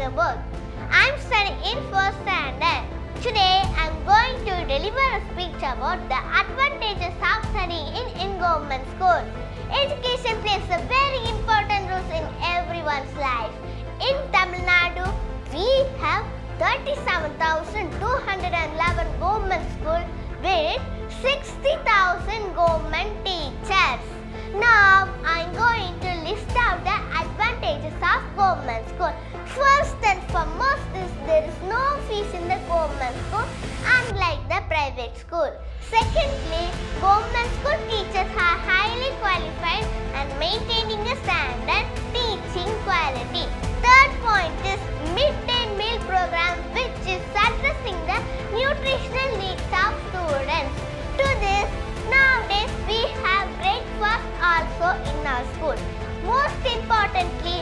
about. I'm studying in 1st standard. Today I'm going to deliver a speech about the advantages of studying in government school. Education plays a very important role in everyone's life. In Tamil Nadu, we have 37,211 government schools with 60,000 government teachers. Now I'm going to list out the advantages of government school. First and foremost is there is no fees in the government school unlike the private school. Secondly, government school teachers are highly qualified and maintaining a standard teaching quality. Third point is midday meal program which is addressing the nutritional needs of students. To this, nowadays we have breakfast also in our school. Most importantly,